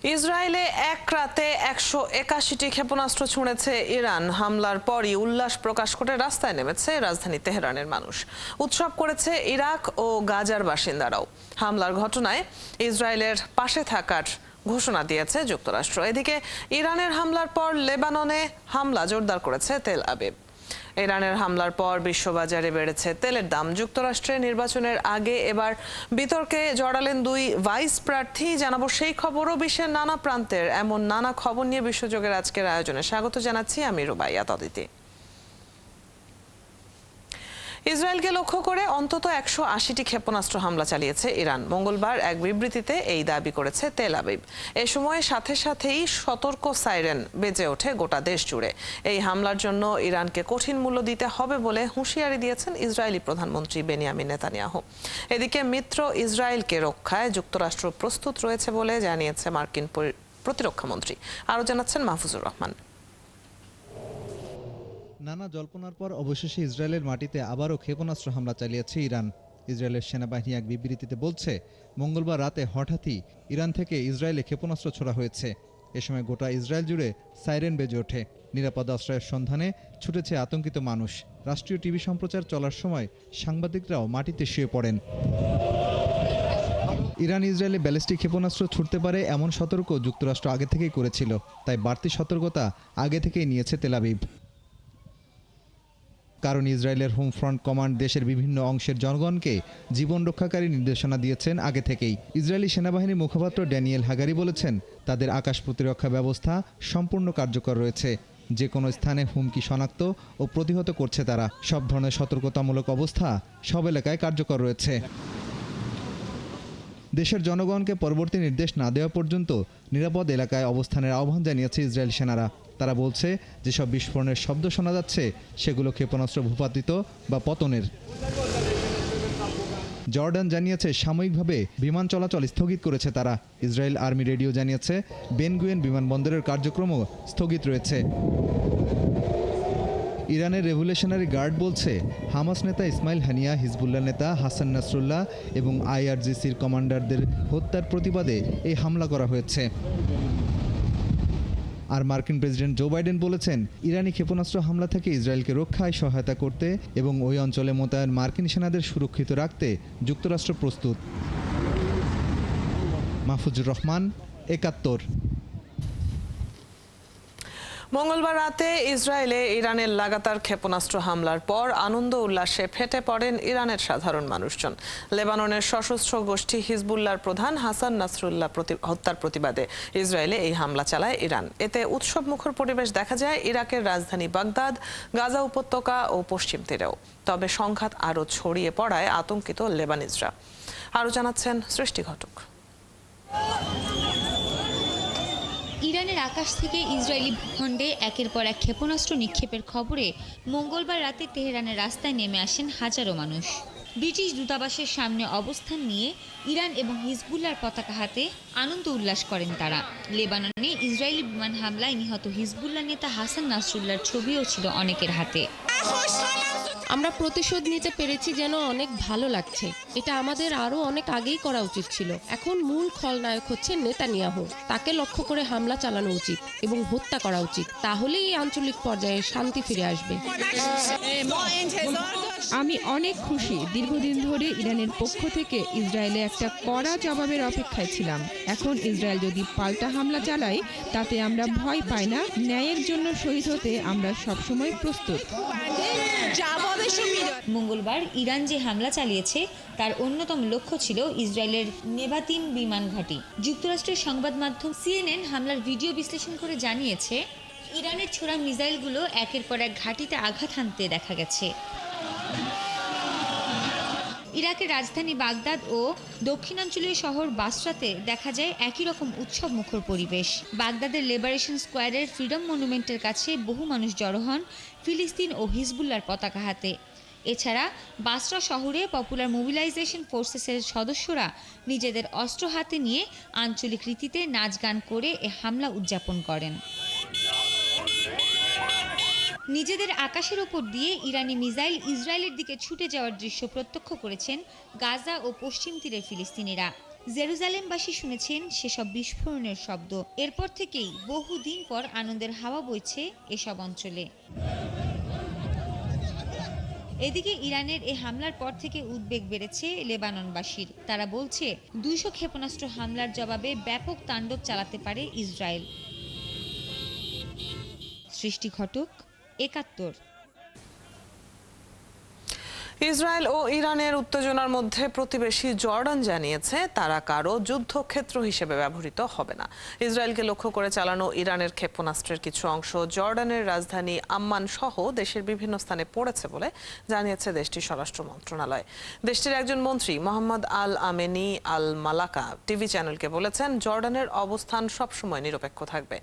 ইসরায়েলে এক রাতে ১৮১টি ক্ষেপণাস্ত্র ছুঁড়েছে ইরান। হামলার পরই উল্লাস প্রকাশ করে রাস্তায় নেমেছে রাজধানী তেহরানের মানুষ। উৎসব করেছে ইরাক ও গাজার বাসিন্দারাও। হামলার ঘটনায় ইসরায়েলের পাশে থাকার ঘোষণা দিয়েছে যুক্তরাষ্ট্র। এদিকে ইরানের হামলার পর লেবাননে হামলা জোরদার করেছে তেল আবিব। ইরানের হামলার পর বিশ্ববাজারে বেড়েছে তেলের দাম। যুক্তরাষ্ট্রের নির্বাচনের আগে এবার বিতর্কে জড়ালেন দুই ভাইস প্রার্থী। জানাবো সেই খবরও বিশ্বের নানা প্রান্তের এমন নানা খবর নিয়ে বিশ্বযোগের আজকের আয়োজনে স্বাগত জানাচ্ছি আমি রুবাইয়াত অদিতি। ইসরায়েলকে লক্ষ্য করে অন্তত ১৮০টি ক্ষেপণাস্ত্র হামলা চালিয়েছে ইরান। মঙ্গলবার এক বিবৃতিতে এই দাবি করেছে তেল আবিব। এ সময় সাথে সাথেই সতর্ক সাইরেন বেজে ওঠে গোটা দেশ জুড়ে। এই হামলার জন্য ইরানকে কঠিন মূল্য দিতে হবে বলে হুঁশিয়ারি দিয়েছেন ইসরায়েলি প্রধানমন্ত্রী বেনিয়ামিন নেতানিয়াহু। এদিকে মিত্র ইসরায়েলকে রক্ষায় যুক্তরাষ্ট্র প্রস্তুত রয়েছে বলে জানিয়েছে মার্কিন প্রতিরক্ষামন্ত্রী। আরও জানাচ্ছেন মাহফুজুর রহমান। নানা জল্পনার পর অবশেষে ইসরায়েলের মাটিতে আবারও ক্ষেপণাস্ত্র হামলা চালিয়েছে ইরান। ইসরায়েলের সেনাবাহিনী এক বিবৃতিতে বলছে, মঙ্গলবার রাতে হঠাৎই ইরান থেকে ইসরায়েলে ক্ষেপণাস্ত্র ছোড়া হয়েছে। এ সময় গোটা ইসরায়েল জুড়ে সাইরেন বেজে ওঠে। নিরাপদ আশ্রয়ের সন্ধানে ছুটেছে আতঙ্কিত মানুষ। রাষ্ট্রীয় টিভি সম্প্রচার চলার সময় সাংবাদিকরাও মাটিতে শুয়ে পড়েন। ইরান ইসরায়েলে ব্যালিস্টিক ক্ষেপণাস্ত্র ছুটতে পারে এমন সতর্ক যুক্তরাষ্ট্র আগে থেকেই করেছিল, তাই বাড়তি সতর্কতা আগে থেকেই নিয়েছে তেল আবিব। কারণ ইসরায়েলের হোম ফ্রন্ট কমান্ড দেশের বিভিন্ন অংশের জনগণকে জীবন রক্ষাকারী নির্দেশনা দিয়েছেন আগে থেকেই। ইসরায়েলি সেনাবাহিনীর মুখপাত্র ড্যানিয়েল হাগারি বলেছেন, তাদের আকাশ প্রতিরক্ষা ব্যবস্থা সম্পূর্ণ কার্যকর রয়েছে। যে কোনো স্থানে হুমকি শনাক্ত ও প্রতিহত করছে তারা। সব ধরনের সতর্কতামূলক অবস্থা সব এলাকায় কার্যকর রয়েছে। দেশের জনগণকে পরবর্তী নির্দেশ না দেওয়া পর্যন্ত নিরাপদ এলাকায় অবস্থানের আহ্বান জানিয়েছে ইসরায়েল সেনারা। তারা বলছে, যেসব বিস্ফোরণের শব্দ শোনা যাচ্ছে সেগুলো ক্ষেপণাস্ত্র ভূপাতিত বা পতনের। জর্ডান জানিয়েছে সাময়িকভাবে বিমান চলাচল স্থগিত করেছে তারা। ইসরায়েল আর্মি রেডিও জানিয়েছে বেন গুয়েন বিমানবন্দরের কার্যক্রমও স্থগিত রয়েছে। ইরানের রেভলিউশনারি গার্ড বলছে, হামাস নেতা ইসমাইল হানিয়া, হিজবুল্লাহ নেতা হাসান নাসরুল্লাহ এবং আইআরজিসির কমান্ডারদের হত্যার প্রতিবাদে এই হামলা করা হয়েছে। আর মার্কিন প্রেসিডেন্ট জো বাইডেন বলেছেন, ইরানি ক্ষেপণাস্ত্র হামলা থেকে ইসরায়েলকে রক্ষায় সহায়তা করতে এবং ওই অঞ্চলে মোতায়েন মার্কিন সেনাদের সুরক্ষিত রাখতে যুক্তরাষ্ট্র প্রস্তুত। মাহফুজুর রহমান, ৭১। মঙ্গলবার রাতে ইসরায়েলে ইরানের লাগাতার ক্ষেপণাস্ত্র হামলার পর আনন্দ উল্লাসে ফেটে পড়েন ইরানের সাধারণ মানুষজন। লেবাননের সশস্ত্র গোষ্ঠী হিজবুল্লাহর প্রধান হাসান নাসরুল্লাহ হত্যার প্রতিবাদে ইসরায়েলে এই হামলা চালায় ইরান। এতে উৎসবমুখর পরিবেশ দেখা যায় ইরাকের রাজধানী বাগদাদ, গাজা উপত্যকা ও পশ্চিম তীরেও। তবে সংঘাত আরও ছড়িয়ে পড়ায় আতঙ্কিত লেবানিজরা। আরও জানাচ্ছেন সৃষ্টি ঘটক। ইরানের আকাশ থেকে ইসরায়েলি ভূখণ্ডে একের পর এক ক্ষেপণাস্ত্র নিক্ষেপের খবরে মঙ্গলবার রাতে তেহরানের রাস্তায় নেমে আসেন হাজারো মানুষ। ব্রিটিশ দূতাবাসের সামনে অবস্থান নিয়ে ইরান এবং হিজবুল্লাহর পতাকা হাতে আনন্দ উল্লাস করেন তারা। লেবাননে ইসরায়েলি বিমান হামলায় নিহত হিজবুল্লাহ নেতা হাসান নাসরুল্লাহর ছবিও ছিল অনেকের হাতে। আমরা প্রতিশোধ নিতে পেরেছি যেন অনেক ভালো লাগছে। এটা আমাদের আরো অনেক আগেই করা উচিত ছিল। এখন মূল খলনায়ক হচ্ছে নেতানিয়াহু। তাকে লক্ষ্য করে হামলা চালানো উচিত এবং হত্যা করা উচিত। তাহলেই এই আঞ্চলিক পর্যায়ে শান্তি ফিরে আসবে। আমি অনেক খুশি। দীর্ঘদিন ধরে ইরানের পক্ষ থেকে ইসরায়েলে একটা কড়া জবাবের অপেক্ষায় ছিলাম। এখন ইসরায়েল যদি পাল্টা হামলা চালায় তাতে আমরা ভয় পাই না। ন্যায়ের জন্য শহীদ হতে আমরা সবসময় প্রস্তুত। মঙ্গলবার ইরান যে হামলা চালিয়েছে তার অন্যতম লক্ষ্য ছিল ইসরায়েলের নেভাতিম বিমান ঘাঁটি। যুক্তরাষ্ট্রের সংবাদ মাধ্যম CNN হামলার ভিডিও বিশ্লেষণ করে জানিয়েছে, ইরানের ছোড়া মিসাইলগুলো একের পর এক ঘাঁটিতে আঘাত হানতে দেখা গেছে। ইরাকের রাজধানী বাগদাদ ও দক্ষিণাঞ্চলীয় শহর বাসরাতে দেখা যায় একই রকম উৎসব মুখর পরিবেশ। বাগদাদের লিবারেশন স্কোয়ারের ফ্রিডম মনুমেন্টের কাছে বহু মানুষ জড়ো হন ফিলিস্তিন ও হিজবুল্লাহর পতাকা হাতে। এছাড়া বাসরা শহরে পপুলার মোবিলাইজেশন ফোর্সেসের সদস্যরা নিজেদের অস্ত্র হাতে নিয়ে আঞ্চলিক রীতিতে নাচ গান করে এ হামলা উদযাপন করেন। নিজেদের আকাশের ওপর দিয়ে ইরানি মিসাইল ইসরায়েলের দিকে ছুটে যাওয়ার দৃশ্য প্রত্যক্ষ করেছেন গাজা ও পশ্চিম তীরের ফিলিস্তিনিরা। জেরুজালেমবাসী শুনেছেন সেসব বিস্ফোরণের শব্দ। এরপর থেকেই বহুদিন পর আনন্দের হাওয়া বইছে এসব অঞ্চলে। এদিকে ইরানের এই হামলার পর থেকে উদ্বেগ বেড়েছে লেবাননবাসীর। তারা বলছে 200 ক্ষেপণাস্ত্র হামলার জবাবে ব্যাপক তাণ্ডব চালাতে পারে ইসরায়েল। সৃষ্টি ঘটক, ৭১। ইসরায়েল ও ইরানের উত্তেজনার মধ্যে প্রতিবেশী জর্ডান জানিয়েছে তারা কারো যুদ্ধক্ষেত্র হিসেবে ব্যবহৃত হবে না। ইসরায়েলকে লক্ষ্য করে চালানো ইরানের ক্ষেপণাস্ত্রের কিছু অংশ জর্ডানের রাজধানী আম্মান সহ দেশের বিভিন্ন স্থানে পড়েছে বলে জানিয়েছে দেশটির স্বরাষ্ট্র মন্ত্রণালয়। দেশটির একজন মন্ত্রী মোহাম্মদ আল আমেনি আল মালাকা টিভি চ্যানেলকে বলেছেন, জর্ডানের অবস্থান সবসময় নিরপেক্ষ থাকবে।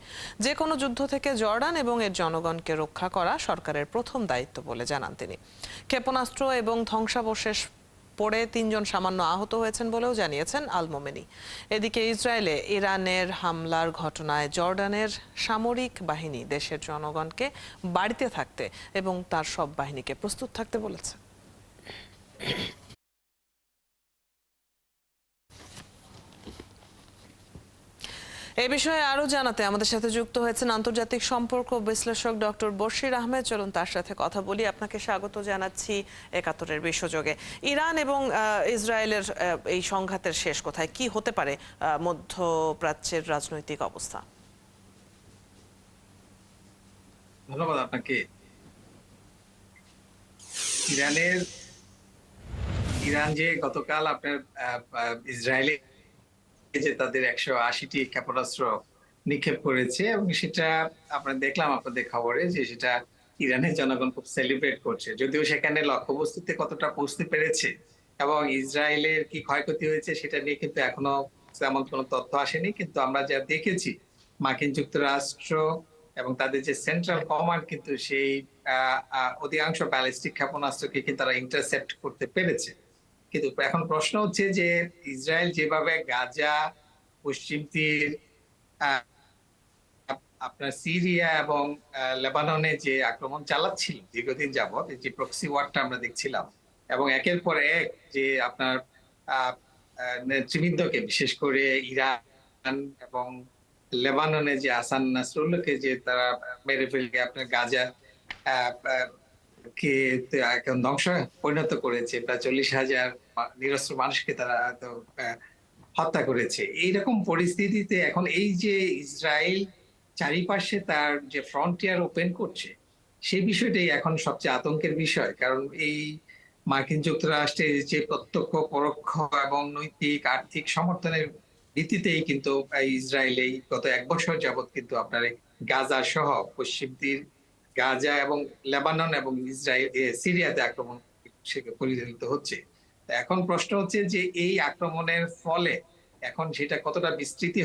যে কোনো যুদ্ধ থেকে জর্ডান এবং এর জনগণকে রক্ষা করা সরকারের প্রথম দায়িত্ব বলে জানান তিনি। ক্ষেপণাস্ত্র এবং ধ্বংসাবশেষ পড়ে 3 জন সামান্য আহত হয়েছেন বলেও জানিয়েছেন আল মোমেনি। এদিকে ইসরায়েলে ইরানের হামলার ঘটনায় জর্ডানের সামরিক বাহিনী দেশের জনগণকে বাড়িতে থাকতে এবং তার সব বাহিনীকে প্রস্তুত থাকতে বলেছে। এই বিষয়ে আরো জানাতে আমাদের সাথে যুক্ত হয়েছেন আন্তর্জাতিক সম্পর্ক বিশ্লেষক ডক্টর বশির আহমেদ। চলুন তার সাথে কথা বলি। আপনাকে স্বাগত জানাচ্ছি ৭১-এর বিশ্বযোগে। ইরান এবং ইসরায়েলের এই সংঘাতের শেষ কোথায়, কি হতে পারে মধ্যপ্রাচ্যের রাজনৈতিক অবস্থা? ধন্যবাদ আপনাকে। ইরান যে গতকাল আপনার ইসরায়েলে যে তাদের 180টি ক্ষেপণাস্ত্র নিক্ষেপ করেছে এবং সেটা আমরা দেখলাম আপনাদের খবরে যে সেটা ইরানের জনগণ খুব সেলিব্রেট করছে, যদিও সেখানে লক্ষ্যবস্তুতে কতটা পৌঁছতে পেরেছে এবং ইসরায়েলের কি ক্ষয়ক্ষতি হয়েছে সেটা নিয়ে কিন্তু এখনো তেমন কোনো তথ্য আসেনি। কিন্তু আমরা যা দেখেছি, মার্কিন যুক্তরাষ্ট্র এবং তাদের যে সেন্ট্রাল কমান্ড কিন্তু সেই অধিকাংশ ব্যালিস্টিক ক্ষেপণাস্ত্রকে কিন্তু তারা ইন্টারসেপ্ট করতে পেরেছে। কিন্তু এখন প্রশ্ন হচ্ছে যে ইসরায়েল যেভাবে গাজা, পশ্চিম তীর, আপনার সিরিয়া এবং লেবাননে যে আক্রমণ চালাচ্ছিল দীর্ঘদিন যাবত, যে প্রক্সি ওয়ারটা আমরা দেখছিলাম এবং একের পর এক যে আপনার নেতৃবৃন্দকে বিশেষ করে ইরান এবং লেবাননে যে হাসান নাসরুল্লাহকে যে তারা মেরে ফেলকে আপনার গাজা কে এখন ধ্বংস পরিণত করেছে, প্রায় 40,000 নিরস্ত্র মানুষকে তারা হত্যা করেছে। এইরকম পরিস্থিতিতে এখন এই যে ইসরায়েল চারিপাশে তার যে ফ্রন্টিয়ার ওপেন করছে, সেই বিষয়টাই এখন সবচেয়ে আতঙ্কের বিষয়। কারণ এই মার্কিন যুক্তরাষ্ট্রের যে প্রত্যক্ষ, পরোক্ষ এবং নৈতিক আর্থিক সমর্থনের ভিত্তিতেই কিন্তু ইসরায়েল এই গত 1 বছর যাবত কিন্তু আপনার গাজা সহ পশ্চিম তীর, গাজা এবং লেবানন এবং ইসরায়েল সিরিয়াতে আক্রমণ পরিচালিত হচ্ছে। এখন প্রশ্ন হচ্ছে যে এই আক্রমণের ফলে এখন সেটা কতটা বিস্তৃতি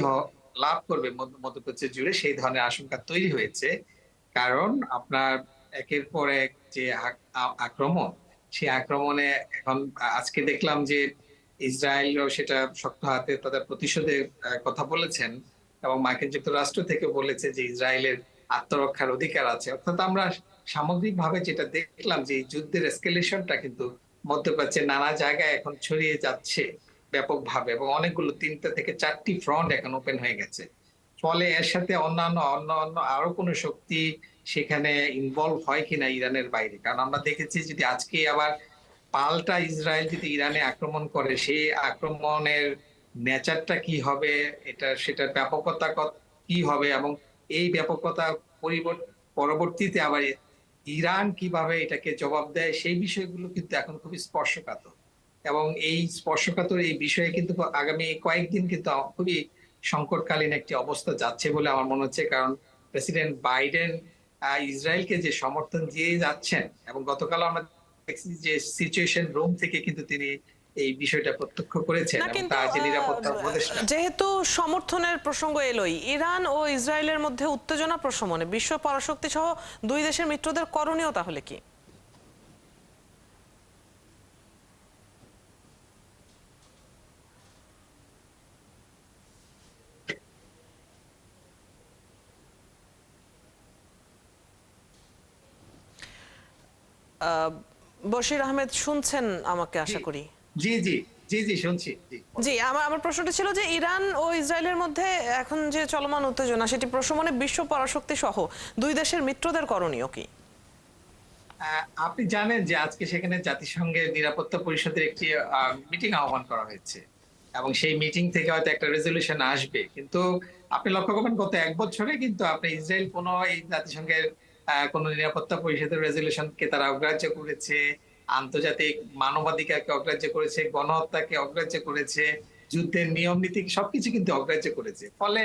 লাভ করবে মধ্যপ্রাচ্য জুড়ে, সেই ধরনের আশঙ্কা তৈরি হয়েছে। কারণ আপনার একের পর এক যে আক্রমণ, সেই আক্রমণে এখন আজকে দেখলাম যে ইসরায়েলও সেটা শক্ত হাতে তাদের প্রতিশোধের কথা বলেছেন এবং মার্কিন যুক্তরাষ্ট্র থেকে বলেছে যে ইসরায়েলের আত্মরক্ষার অধিকার আছে। অর্থাৎ আমরা সামগ্রিকভাবে যেটা দেখলাম যে যুদ্ধের এসকেলেশনটা কিন্তু মধ্যপ্রাচ্যের নানা জায়গায় এখন ছড়িয়ে যাচ্ছে ব্যাপকভাবে এবং অনেকগুলো 3টা থেকে 4টি ফ্রন্ট এখন ওপেন হয়ে গেছে। ফলে এর সাথে অন্যান্য আরো কোনো শক্তি সেখানে ইনভলভ হয় কিনা ইরানের বাইরে। কারণ আমরা দেখেছি যদি আজকে আবার পাল্টা ইসরায়েল যদি ইরানে আক্রমণ করে, সেই আক্রমণের নেচারটা কি হবে, সেটার ব্যাপকতা কি হবে এবং এই ব্যাপকতা পরবর্তীতে আবার ইরান কিভাবে এটাকে জবাব দেয়, সেই বিষয়গুলো কিন্তু এখন খুবই স্পর্শকাতর। এবং এই স্পর্শকাতর এই বিষয়ে কিন্তু আগামী কয়েকদিন কিন্তু খুবই সংকটকালীন একটি অবস্থা যাচ্ছে বলে আমার মনে হচ্ছে। কারণ প্রেসিডেন্ট বাইডেন ইসরায়েলকে যে সমর্থন দিয়ে যাচ্ছেন এবং গতকাল আমরা দেখছি যে সিচুয়েশন রুম থেকে কিন্তু তিনি এই বিষয়টা প্রত্যক্ষ করেছেন এবং তার যে নিরাপত্তা উপদেষ্টা। যেহেতু সমর্থনের প্রসঙ্গ এলোই, ইরান ও ইসরায়েলের মধ্যে উত্তেজনা প্রশমনে বিশ্ব পরাশক্তি সহ 2 দেশের মিত্রদের করণীয় তাহলে কি? বশির আহমেদ শুনছেন আমাকে আশা করি? জি জি জি শুনছি। জি জি, আমার প্রশ্নটা ছিল যে ইরান ও ইসরায়েলের মধ্যে এখন যে চলমান উত্তেজনা সেটি প্রশমনে বিশ্ব পরাশক্তি সহ দুই দেশের মিত্রদের করণীয় কি? আপনি জানেন যে আজকে সেখানে জাতিসংঘের নিরাপত্তা পরিষদের একটি মিটিং আহ্বান করা হয়েছে এবং সেই মিটিং থেকে হয়তো একটা রেজলিউশন আসবে, কিন্তু আপনি লক্ষ্য করবেন গত 1 বছরে কিন্তু আপনি ইসরায়েল কোনো এই জাতিসংঘের কোনো নিরাপত্তা পরিষদের রেজলিউশনকে তারা অগ্রাহ্য করেছে, আন্তর্জাতিক মানবাধিকারকে অগ্রাহ্য করেছে, গণহত্যাকে অগ্রাহ্য করেছে, যুদ্ধের নিয়ম নীতি সবকিছু কিন্তু অগ্রাহ্য করেছে। ফলে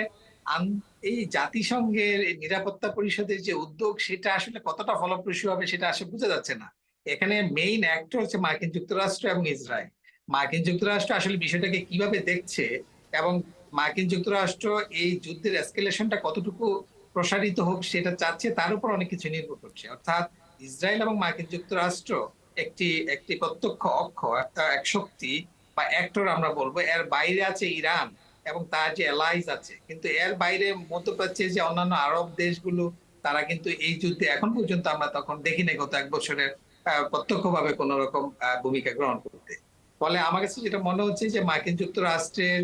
এই জাতিসংঘের এই নিরাপত্তা পরিষদের যে উদ্যোগ সেটা আসলে কতটা ফলপ্রসূ হবে সেটা আসলে বোঝা যাচ্ছে না। এখানে মেইন অ্যাক্টর হচ্ছে মার্কিন যুক্তরাষ্ট্র এবং ইসরায়েল। মার্কিন যুক্তরাষ্ট্র আসলে বিষয়টাকে কিভাবে দেখছে এবং মার্কিন যুক্তরাষ্ট্র এই যুদ্ধের এসকেলেশনটা কতটুকু প্রসারিত হোক সেটা চাচ্ছে, তার উপর অনেক কিছু নির্ভর করছে। অর্থাৎ ইসরায়েল এবং মার্কিন যুক্তরাষ্ট্র একটি একটি প্রত্যক্ষ অক্ষ, এক শক্তি বা অ্যাক্টর আমরা বলবো। এর বাইরে আছে ইরান এবং তার যে অ্যালাইজ আছে, কিন্তু এর বাইরে মধ্যপ্রাচ্যের যে অন্যান্য আরব দেশগুলো তারা কিন্তু এই যুদ্ধে এখন পর্যন্ত আমরা তখন দেখি না গত 1 বছরের প্রত্যক্ষভাবে কোন রকম ভূমিকা গ্রহণ করতে। ফলে আমার কাছে যেটা মনে হচ্ছে যে মার্কিন যুক্তরাষ্ট্রের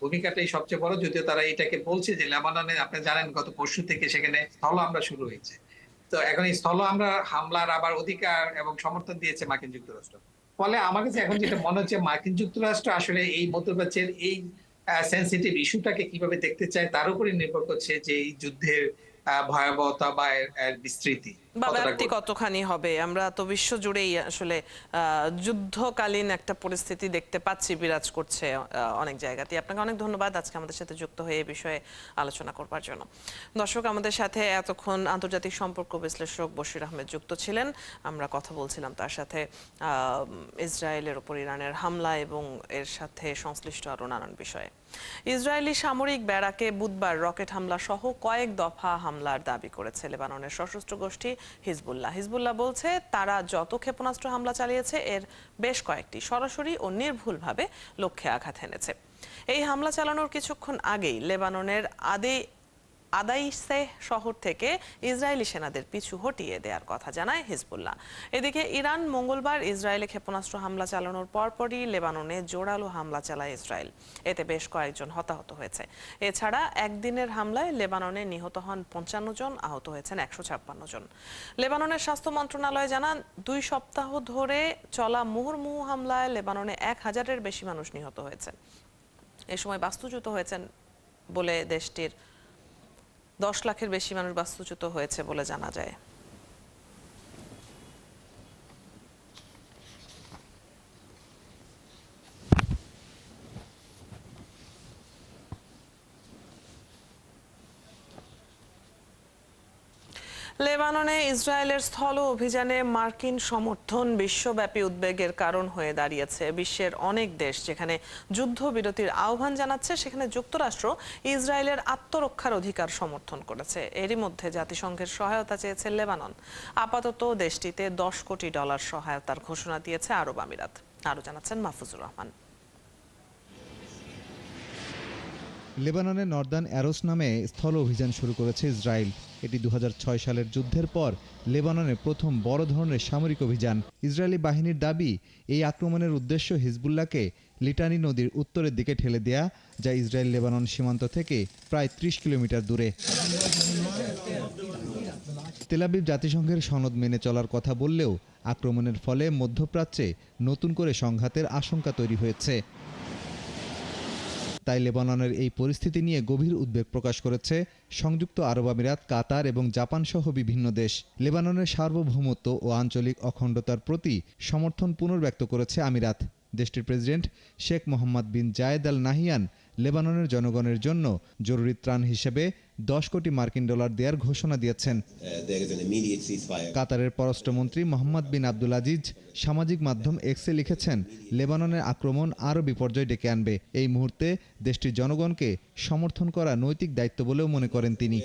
ভূমিকাটাই সবচেয়ে বড়, যদিও তারা এটাকে বলছে যে লেবাননে আপনি জানেন গত পরশু থেকে সেখানে স্থল হামলা শুরু হয়েছে। তো এখন এই স্থল হামলার আবার অধিকার এবং সমর্থন দিয়েছে মার্কিন যুক্তরাষ্ট্র। ফলে আমার কাছে এখন যেটা মনে হচ্ছে মার্কিন যুক্তরাষ্ট্র আসলে এই মধ্যপ্রাচ্যের এই সেনসিটিভ ইস্যুটাকে কিভাবে দেখতে চায় তার উপরই নির্ভর করছে যে এই যুদ্ধের ভয়াবহতা বা এর বিস্তৃতি বা কতটা ব্যাপ্তি কতখানি হবে। আমরা তো বিশ্ব জুড়েই আসলে যুদ্ধকালীন একটা পরিস্থিতি দেখতে পাচ্ছি, বিরাজ করছে অনেক জায়গাতে। আপনাকে অনেক ধন্যবাদ আজকে আমাদের সাথে যুক্ত হয়ে এই বিষয়ে আলোচনা করবার জন্য। দর্শক, আমাদের সাথে এতক্ষণ আন্তর্জাতিক সম্পর্ক বিশ্লেষক বশির আহমেদ যুক্ত ছিলেন। আমরা কথা বলছিলাম তার সাথে ইসরায়েলের উপর ইরানের হামলা এবং এর সাথে সংশ্লিষ্ট আরো নানান বিষয়ে। ইসরায়েলি সামরিক ব্যারাকে বুধবার রকেট হামলা সহ কয়েক দফা হামলার দাবি করেছে লেবাননের সশস্ত্র গোষ্ঠী হিজবুল্লাহ বলছে তারা যত ক্ষেপণাস্ত্র হামলা চালিয়েছে এর বেশ কয়েকটি সরাসরি ও নির্ভুলভাবে লক্ষ্যে আঘাত এনেছে। এই হামলা চালানোর কিছুক্ষণ আগেই লেবাননের আদাইসে শহর থেকে ইসরায়েলি সেনাদের পিছু হটিয়ে দেওয়ার কথা জানায় হিজবুল্লাহ। এদিকে ইরান মঙ্গলবার ইসরায়েলে ক্ষেপণাস্ত্র হামলা চালানোর পরপরই লেবাননে জোরালো হামলা চালায় ইসরায়েল। এতে বেশ কয়েকজন হতাহত হয়েছে। এছাড়া একদিনের হামলায় লেবাননে নিহত হন 55 জন, আহত হয়েছেন 156 জন। লেবাননের স্বাস্থ্য মন্ত্রণালয় জানান 2 সপ্তাহ ধরে চলা মুহুর্মুহু হামলায় লেবাননে 1000-এর বেশি মানুষ নিহত হয়েছেন। এ সময় বাস্তুচ্যুত হয়েছেন বলে দেশটির 10 লাখের বেশি মানুষ বাস্তুচ্যুত হয়েছে বলে জানা যায়। লেবাননে ইসরায়েলের স্থল অভিযানে মার্কিন সমর্থন বিশ্বব্যাপী উদ্বেগের কারণ হয়ে দাঁড়িয়েছে। বিশ্বের অনেক দেশ যেখানে যুদ্ধবিরতির আহ্বান জানাচ্ছে সেখানে যুক্তরাষ্ট্র ইসরায়েলের আত্মরক্ষার অধিকার সমর্থন করেছে। এরই মধ্যে জাতিসংঘের সহায়তা চেয়েছে লেবানন। আপাতত দেশটিতে $10 কোটি সহায়তার ঘোষণা দিয়েছে আরব আমিরাত। আরো জানাচ্ছেন মাহফুজুর রহমান। লেবাননের নর্দার্ন অ্যারোস নামে স্থল অভিযান শুরু করেছে ইসরায়েল। এটি 2006 সালের যুদ্ধের পর লেবাননের প্রথম বড় ধরনের সামরিক অভিযান। ইসরায়েলি বাহিনীর দাবি, এই আক্রমণের উদ্দেশ্য হিজবুল্লাহকে লিটানি নদীর উত্তরের দিকে ঠেলে দেয়া, যা ইসরায়েল লেবানন সীমান্ত থেকে প্রায় 30 কিলোমিটার দূরে। তেল আবিব জাতিসংঘের সনদ মেনে চলার কথা বললেও আক্রমণের ফলে মধ্যপ্রাচ্যে নতুন করে সংঘাতের আশঙ্কা তৈরি হয়েছে। তাই লেবাননের এই পরিস্থিতি নিয়ে গভীর উদ্বেগ প্রকাশ করেছে সংযুক্ত আরব আমিরাত, কাতার এবং জাপান সহ বিভিন্ন দেশ। লেবাননের সার্বভৌমত্ব ও আঞ্চলিক অখণ্ডতার প্রতি সমর্থন পুনর্ব্যক্ত করেছে আমিরাত। দেশটির প্রেসিডেন্ট শেখ মোহাম্মদ বিন জায়েদ আল নাহিয়ান লেবাননের জনগণের জন্য জরুরি ত্রাণ হিসেবে $10 কোটি দেওয়ার ঘোষণা দিয়েছেন। কাতারের পররাষ্ট্রমন্ত্রী মোহাম্মদ বিন আব্দুল আজিজ সামাজিক মাধ্যম এক্সে লিখেছেন, লেবাননের আক্রমণ আরও বিপর্যয় ডেকে আনবে। এই মুহূর্তে দেশটির জনগণকে সমর্থন করা নৈতিক দায়িত্ব বলেও মনে করেন তিনি।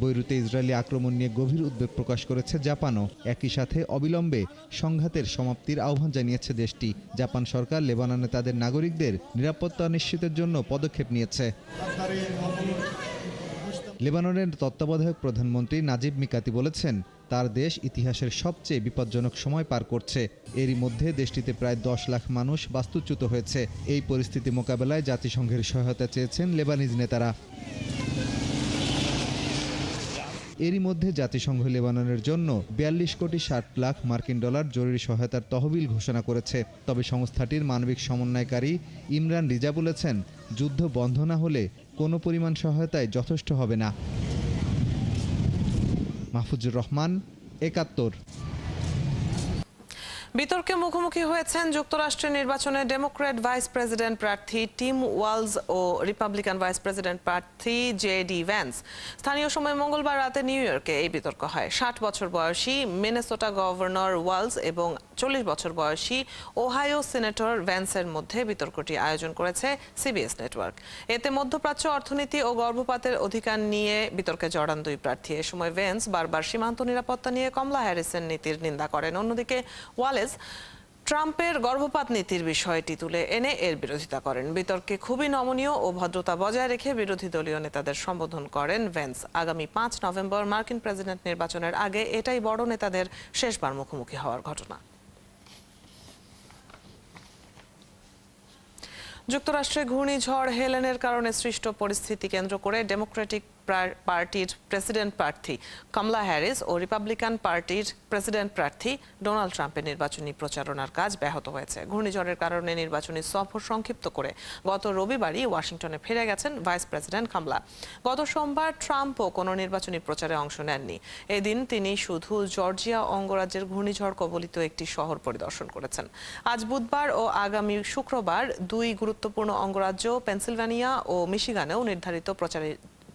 বৈরুতে ইসরায়েলি আক্রমণ নিয়ে গভীর উদ্বেগ প্রকাশ করেছে জাপানও। একই সাথে অবিলম্বে সংঘাতের সমাপ্তির আহ্বান জানিয়েছে দেশটি। জাপান সরকার লেবাননে তাদের নাগরিকদের নিরাপত্তা নিশ্চিতের জন্য পদক্ষেপ নিয়েছে। লেবাননের তত্ত্বাবধায়ক প্রধানমন্ত্রী নাজিব মিকাতি বলেছেন, তার দেশ ইতিহাসের সবচেয়ে বিপজ্জনক সময় পার করছে। এরই মধ্যে দেশটিতে প্রায় 10 লাখ মানুষ বাস্তুচ্যুত হয়েছে। এই পরিস্থিতি মোকাবেলায় জাতিসংঘের সহায়তা চেয়েছেন লেবানিজ নেতারা। এরই মধ্যে জাতিসংঘ লেবাননের জন্য 42 কোটি 60 লাখ মার্কিন ডলার জরুরি সহায়তার তহবিল ঘোষণা করেছে। তবে সংস্থাটির মানবিক সমন্বয়কারী ইমরান রিজা বলেছেন, যুদ্ধ বন্ধ না হলে কোনো পরিমাণ সহায়তায় যথেষ্ট হবে না। মাহফুজুর রহমান, ৭১। বিতর্কে মুখোমুখি হয়েছেন যুক্তরাষ্ট্রের নির্বাচনে ডেমোক্র্যাট ভাইস প্রেসিডেন্ট প্রার্থী টিম ওয়ালজ ও রিপাবলিকান ভাইস প্রেসিডেন্ট প্রার্থী জেডি ভ্যান্স। স্থানীয় সময় মঙ্গলবার রাতে নিউ ইয়র্কে এই বিতর্ক হয়। 60 বছর বয়সী মিনেসোটা গভর্নর ওয়ালজ এবং 40 বছর বয়সী ওহাইও সিনেটর ভ্যান্সের মধ্যে বিতর্কটি আয়োজন করেছে সিবিএস নেটওয়ার্ক। এতে মধ্যপ্রাচ্য অর্থনীতি ও গর্ভপাতের অধিকার নিয়ে বিতর্কে জড়ান দুই প্রার্থী। এ সময় ভ্যান্স বারবার সীমান্ত নিরাপত্তা নিয়ে কমলা হ্যারিসের নীতির নিন্দা করেন। অন্যদিকে ওয়ালেজ ট্রাম্পের গর্ভপাত নীতির বিষয়টি তুলে এনে এর বিরোধিতা করেন। বিতর্কে খুবই নমনীয় ও ভদ্রতা বজায় রেখে বিরোধী দলীয় নেতাদের সম্বোধন করেন ভ্যান্স। আগামী 5 নভেম্বর মার্কিন প্রেসিডেন্ট নির্বাচনের আগে এটাই বড় নেতাদের শেষবার মুখোমুখি হওয়ার ঘটনা। যুক্তরাষ্ট্রে ঘূর্ণিঝড় হেলেনের কারণে সৃষ্ট পরিস্থিতি কেন্দ্র করে ডেমোক্রেটিক পার্টির প্রেসিডেন্ট প্রার্থী কমলা হ্যারিস ও রিপাবলিকান পার্টির প্রেসিডেন্ট প্রার্থী ডোনাল্ড ট্রাম্পের নির্বাচনী প্রচারণার কাজ ব্যাহত হয়েছে। ঘূর্ণিঝড়ের কারণে নির্বাচনী সফর সংক্ষিপ্ত করে গত রবিবারই ওয়াশিংটনে ফিরে গেছেন ভাইস প্রেসিডেন্ট কমলা। গত সোমবার ট্রাম্পও কোনো নির্বাচনী প্রচারে অংশ নেননি। এদিন তিনি শুধু জর্জিয়া অঙ্গরাজ্যের ঘূর্ণিঝড় কবলিত একটি শহর পরিদর্শন করেছেন। আজ বুধবার ও আগামী শুক্রবার দুই গুরুত্বপূর্ণ অঙ্গরাজ্য পেনসিলভানিয়া ও মিশিগানেও নির্ধারিত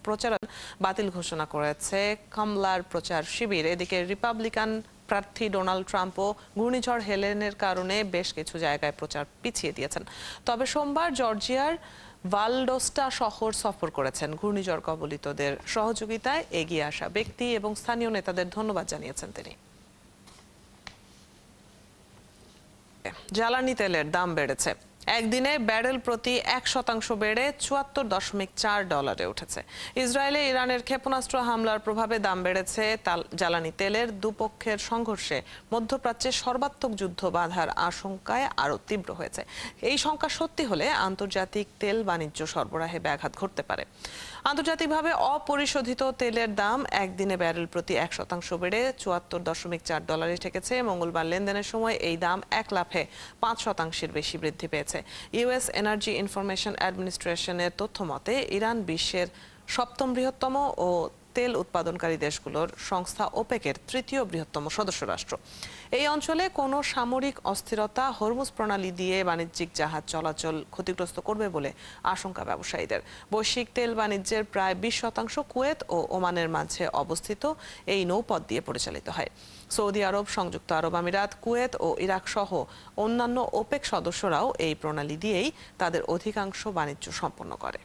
প্রচারণ বাতিল ঘোষণা করেছে কমলার প্রচার শিবির। এদিকে রিপাবলিকান প্রার্থী ডোনাল্ড ট্রাম্পও ঘূর্ণিঝড় হেলেনের কারণে বেশ কিছু জায়গায় প্রচার পিছিয়ে দিয়েছেন। তবে সোমবার জর্জিয়ার ভালডোস্টা শহর সফর করেছেন। ঘূর্ণিঝড় কবলিতদের সহযোগিতায় এগিয়ে আসা ব্যক্তি এবং স্থানীয় নেতাদের ধন্যবাদ জানিয়েছেন তিনি। জ্বালানি তেলের দাম বেড়েছে। একদিনে ব্যারেল প্রতি 1% বেড়ে $74.4 উঠেছে। ইসরায়েলে ইরানের ক্ষেপণাস্ত্র হামলার প্রভাবে দাম বেড়েছে। জ্বালানি তেলের দুপক্ষের সংঘর্ষে মধ্যপ্রাচ্যে সর্বাত্মক যুদ্ধ বাধার আশঙ্কায় আরও তীব্র হয়েছে। এই শঙ্কা সত্যি হলে আন্তর্জাতিক তেল বাণিজ্য সরবরাহে ব্যাঘাত ঘটতে পারে। আন্তর্জাতিকভাবে অপরিশোধিত তেলের দাম একদিনে ব্যারেল প্রতি 1% বেড়ে $74.4 ঠেকেছে। মঙ্গলবার লেনদেনের সময় এই দাম 1 লাফে 5% বেশি বৃদ্ধি পেয়েছে। ইউএস এনার্জি ইনফরমেশন অ্যাডমিনিস্ট্রেশনের তথ্য মতে ইরান বিশ্বের 7ম বৃহত্তম ও তেল উৎপাদনকারী দেশগুলোর সংস্থা ওপেকের 3য় বৃহত্তম সদস্য রাষ্ট্র। এই অঞ্চলে কোনো সামরিক অস্থিরতা হরমুজ প্রণালী দিয়ে বাণিজ্যিক জাহাজ চলাচল ক্ষতিগ্রস্ত করবে বলে আশঙ্কা ব্যবসায়ীদের। বৈশ্বিক তেল বাণিজ্যের প্রায় 20% কুয়েত ও ওমানের মাঝে অবস্থিত এই নৌপথ দিয়ে পরিচালিত হয়। সৌদি আরব, সংযুক্ত আরব আমিরাত, কুয়েত ও ইরাক সহ অন্যান্য ওপেক সদস্যরাও এই প্রণালী দিয়েই তাদের অধিকাংশ বাণিজ্য সম্পন্ন করে।